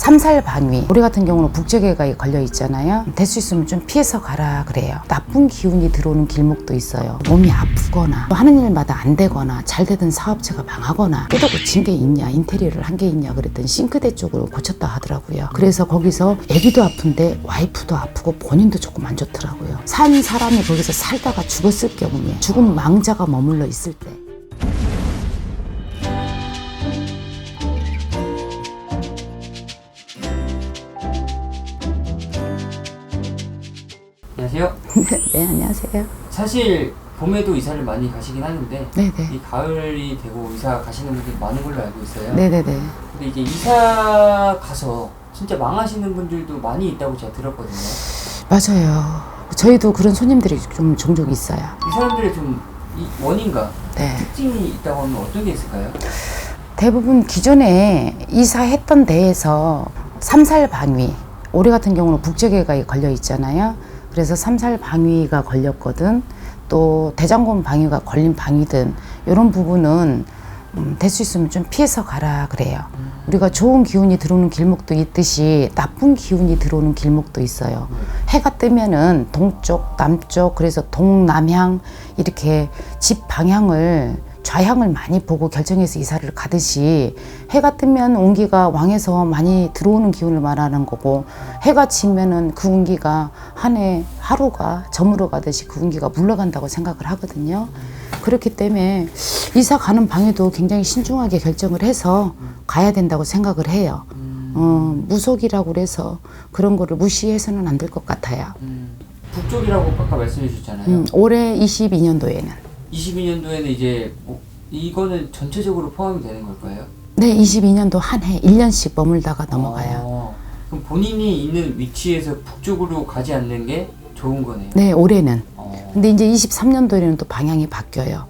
삼살방위, 우리 같은 경우는 북쪽에가 걸려 있잖아요. 될 수 있으면 좀 피해서 가라 그래요. 나쁜 기운이 들어오는 길목도 있어요. 몸이 아프거나 또 하는 일마다 안 되거나 잘 되던 사업체가 망하거나 뜯어 고친 게 있냐, 인테리어를 한 게 있냐 그랬더니 싱크대 쪽으로 고쳤다 하더라고요. 그래서 거기서 애기도 아픈데 와이프도 아프고 본인도 조금 안 좋더라고요. 산 사람이 거기서 살다가 죽었을 경우에 죽은 망자가 머물러 있을 때 안녕하세요. 네, 안녕하세요. 사실 봄에도 이사를 많이 가시긴 하는데 네네. 이 가을이 되고 이사 가시는 분들이 많은 걸로 알고 있어요. 네네네. 근데 이제 이사 가서 진짜 망하시는 분들도 많이 있다고 제가 들었거든요. 맞아요. 저희도 그런 손님들이 좀 종종 있어요. 이 사람들의 좀 이 원인과 네. 특징이 있다고 하면 어떤 게 있을까요? 대부분 기존에 이사했던 데에서 삼살방위, 올해 같은 경우는 북쪽에가 걸려 있잖아요. 그래서 삼살방위가 걸렸거든. 또 대장군 방위가 걸린 방위든 이런 부분은 될 수 있으면 좀 피해서 가라 그래요. 우리가 좋은 기운이 들어오는 길목도 있듯이 나쁜 기운이 들어오는 길목도 있어요. 해가 뜨면은 동쪽, 남쪽, 그래서 동남향 이렇게 집 방향을 좌향을 많이 보고 결정해서 이사를 가듯이 해가 뜨면 운기가 왕에서 많이 들어오는 기운을 말하는 거고, 해가 지면은 그 운기가 한 해 하루가 저물어 가듯이 그 운기가 물러간다고 생각을 하거든요. 그렇기 때문에 이사 가는 방에도 굉장히 신중하게 결정을 해서 가야 된다고 생각을 해요. 무속이라고 그래서 그런 거를 무시해서는 안 될 것 같아요. 북쪽이라고 아까 말씀해 주셨잖아요. 올해 22년도에는 22년도에는 이제 뭐 이거는 전체적으로 포함이 되는 걸까요? 네, 22년도 한 해 1년씩 머물다가 넘어가요. 그럼 본인이 있는 위치에서 북쪽으로 가지 않는 게 좋은 거네요. 네, 올해는. 근데 이제 23년도에는 또 방향이 바뀌어요.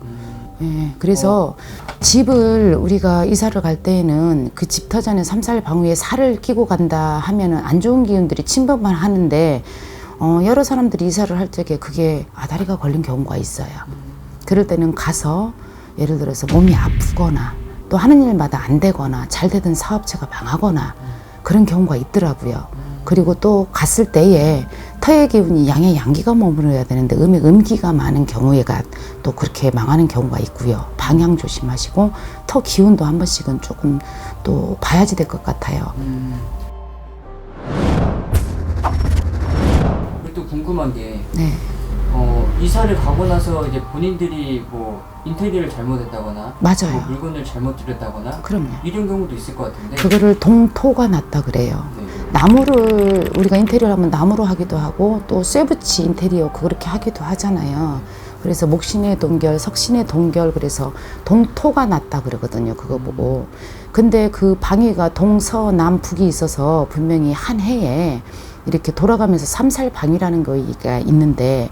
예, 그래서 집을 우리가 이사를 갈 때에는 그 집터전에 삼살방위에 살을 끼고 간다 하면은 안 좋은 기운들이 침범만 하는데, 여러 사람들이 이사를 할 적에 그게 아다리가 걸린 경우가 있어요. 그럴 때는 가서 예를 들어서 몸이 아프거나 또 하는 일마다 안 되거나 잘 되던 사업체가 망하거나 그런 경우가 있더라고요. 그리고 또 갔을 때에 터의 기운이 양의 양기가 머물러야 되는데 음의 음기가 많은 경우에가 또 그렇게 망하는 경우가 있고요. 방향 조심하시고 터 기운도 한 번씩은 조금 또 봐야지 될 것 같아요. 그리고 또 궁금한 게 네. 이사를 가고 나서 이제 본인들이 뭐 인테리어를 잘못했다거나 맞아요. 뭐 물건을 잘못 들였다거나 그럼요. 이런 경우도 있을 것 같은데 그거를 동토가 났다 그래요. 네. 나무를 우리가 인테리어를 하면 나무로 하기도 하고 또 쇠붙이 인테리어 그렇게 하기도 하잖아요. 그래서 목신의 동결, 석신의 동결, 그래서 동토가 났다 그러거든요. 그거 보고. 근데 그 방위가 동서 남북이 있어서 분명히 한 해에 이렇게 돌아가면서 삼살방위라는 거가 있는데,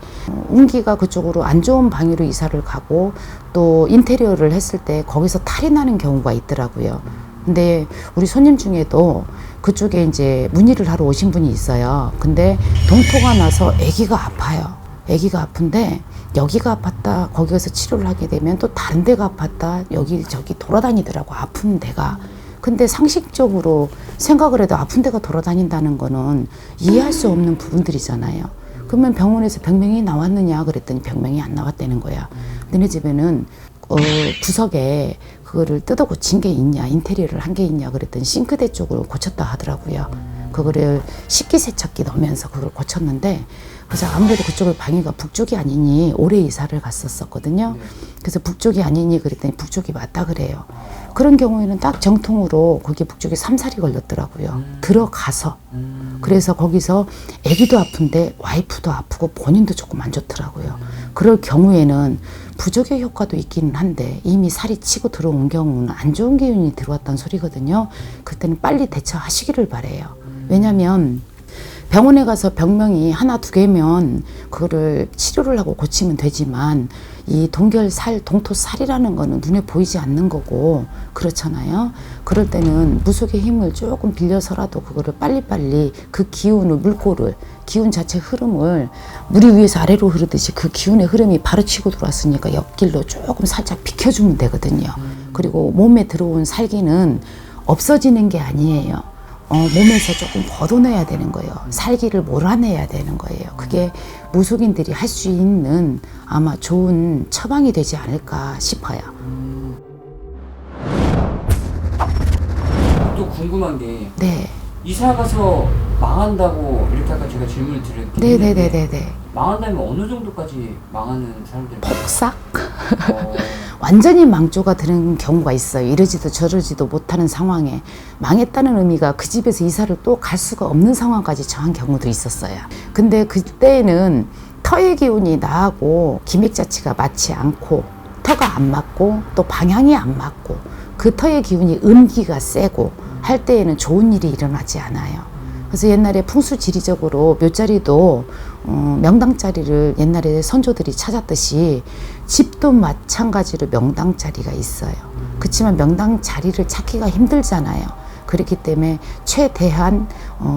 운기가 그쪽으로 안 좋은 방위로 이사를 가고 또 인테리어를 했을 때 거기서 탈이 나는 경우가 있더라고요. 근데 우리 손님 중에도 그쪽에 이제 문의를 하러 오신 분이 있어요. 근데 동토가 나서 아기가 아파요. 아기가 아픈데 여기가 아팠다 거기 가서 치료를 하게 되면 또 다른 데가 아팠다 여기저기 돌아다니더라고, 아픈 데가. 근데 상식적으로 생각을 해도 아픈 데가 돌아다닌다는 거는 이해할 수 없는 부분들이잖아요. 그러면 병원에서 병명이 나왔느냐 그랬더니 병명이 안 나왔다는 거야. 너네 집에는 구석에 그거를 뜯어 고친 게 있냐, 인테리어를 한 게 있냐 그랬더니 싱크대 쪽을 고쳤다 하더라고요. 그거를 식기세척기 넣으면서 그걸 고쳤는데, 그래서 아무래도 그쪽을 방위가 북쪽이 아니니 올해 이사를 갔었거든요. 그래서 북쪽이 아니니 그랬더니 북쪽이 맞다 그래요. 그런 경우에는 딱 정통으로 거기 북쪽에 삼살이 걸렸더라고요. 들어가서. 그래서 거기서 아기도 아픈데 와이프도 아프고 본인도 조금 안 좋더라고요. 그럴 경우에는 부족의 효과도 있기는 한데 이미 살이 치고 들어온 경우는 안 좋은 기운이 들어왔다는 소리거든요. 그때는 빨리 대처하시기를 바래요. 왜냐면 병원에 가서 병명이 하나 두 개면 그거를 치료를 하고 고치면 되지만 이 동결살, 동토살이라는 거는 눈에 보이지 않는 거고 그렇잖아요. 그럴 때는 무속의 힘을 조금 빌려서라도 그거를 빨리빨리 그 기운을, 물꼬를, 기운 자체 흐름을 물이 위에서 아래로 흐르듯이 그 기운의 흐름이 바로 치고 들어왔으니까 옆길로 조금 살짝 비켜주면 되거든요. 그리고 몸에 들어온 살기는 없어지는 게 아니에요. 몸에서 조금 걷어내야 되는 거예요. 살기를 몰아내야 되는 거예요. 그게 무속인들이 할 수 있는 아마 좋은 처방이 되지 않을까 싶어요. 또 궁금한 게 네. 이사 가서 망한다고 이렇게 아까 제가 질문을 드렸는데 네네네네네. 망한다면 어느 정도까지 망하는 사람들이 폭삭? 어, 완전히 망조가 되는 경우가 있어요. 이러지도 저러지도 못하는 상황에 망했다는 의미가 그 집에서 이사를 또 갈 수가 없는 상황까지 처한 경우도 있었어요. 근데 그때는 터의 기운이 나하고 기맥 자체가 맞지 않고 터가 안 맞고 또 방향이 안 맞고 그 터의 기운이 음기가 세고 할 때에는 좋은 일이 일어나지 않아요. 그래서 옛날에 풍수지리적으로 묘자리도 명당자리를 옛날에 선조들이 찾았듯이 집도 마찬가지로 명당자리가 있어요. 그렇지만 명당자리를 찾기가 힘들잖아요. 그렇기 때문에 최대한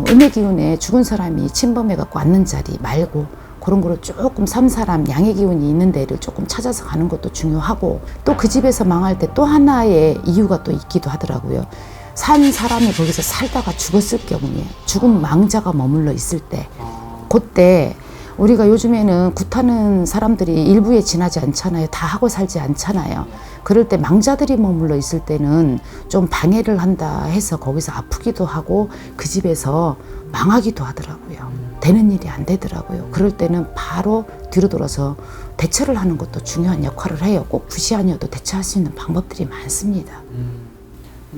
음의 기운에 죽은 사람이 침범해 갖고 앉는 자리 말고 그런 거를 조금 삼사람 양의 기운이 있는 데를 조금 찾아서 가는 것도 중요하고 또 그 집에서 망할 때 또 하나의 이유가 또 있기도 하더라고요. 산 사람이 거기서 살다가 죽었을 경우에 죽은 망자가 머물러 있을 때 그때 우리가 요즘에는 굿하는 사람들이 일부에 지나지 않잖아요. 다 하고 살지 않잖아요. 그럴 때 망자들이 머물러 있을 때는 좀 방해를 한다 해서 거기서 아프기도 하고 그 집에서 망하기도 하더라고요. 되는 일이 안 되더라고요. 그럴 때는 바로 뒤로 돌아서 대처를 하는 것도 중요한 역할을 해요. 꼭 굿이 아니어도 대처할 수 있는 방법들이 많습니다.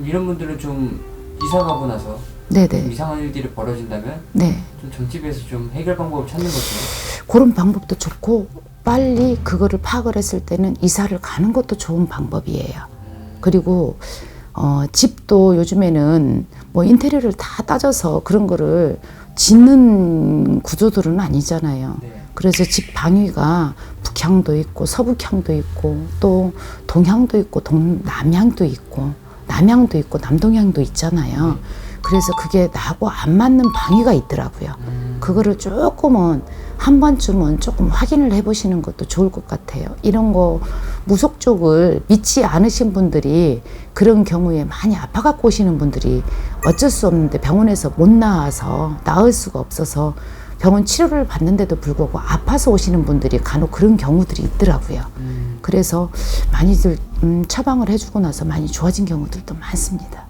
이런 분들은 좀 이사 가고 나서 좀 네네. 이상한 일들이 벌어진다면 네. 좀 점집에서 좀 해결 방법을 찾는 거죠. 그런 방법도 좋고 빨리 그거를 파악을 했을 때는 이사를 가는 것도 좋은 방법이에요. 그리고 집도 요즘에는 뭐 인테리어를 다 따져서 그런 거를 짓는 구조들은 아니잖아요. 네. 그래서 집 방위가 북향도 있고 서북향도 있고 또 동향도 있고 남향도 있고 남향도 있고 남동향도 있잖아요. 그래서 그게 나하고 안 맞는 방위가 있더라고요. 그거를 조금은 한 번쯤은 조금 확인을 해보시는 것도 좋을 것 같아요. 이런 거 무속 쪽을 믿지 않으신 분들이 그런 경우에 많이 아파갖고 오시는 분들이 어쩔 수 없는데 병원에서 못 나와서 나을 수가 없어서 병원 치료를 받는데도 불구하고 아파서 오시는 분들이 간혹 그런 경우들이 있더라고요. 그래서 많이들 처방을 해주고 나서 많이 좋아진 경우들도 많습니다.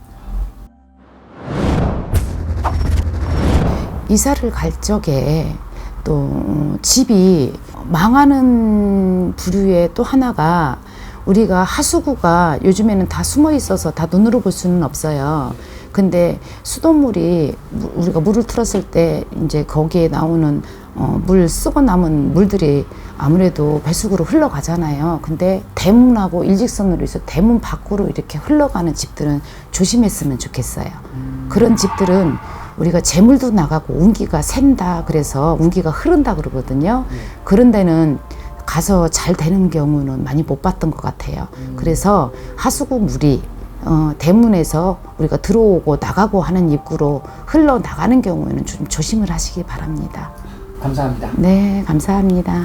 이사를 갈 적에 또 집이 망하는 부류의 또 하나가 우리가 하수구가 요즘에는 다 숨어 있어서 다 눈으로 볼 수는 없어요. 근데 수돗물이 우리가 물을 틀었을 때 이제 거기에 나오는 물 쓰고 남은 물들이 아무래도 배수구로 흘러가잖아요. 근데 대문하고 일직선으로 해서 대문 밖으로 이렇게 흘러가는 집들은 조심했으면 좋겠어요. 그런 집들은 우리가 재물도 나가고 운기가 샌다 그래서 운기가 흐른다 그러거든요. 그런 데는 가서 잘 되는 경우는 많이 못 봤던 것 같아요. 그래서 하수구 물이 대문에서 우리가 들어오고 나가고 하는 입구로 흘러나가는 경우에는 좀 조심을 하시기 바랍니다. 감사합니다. 네, 감사합니다.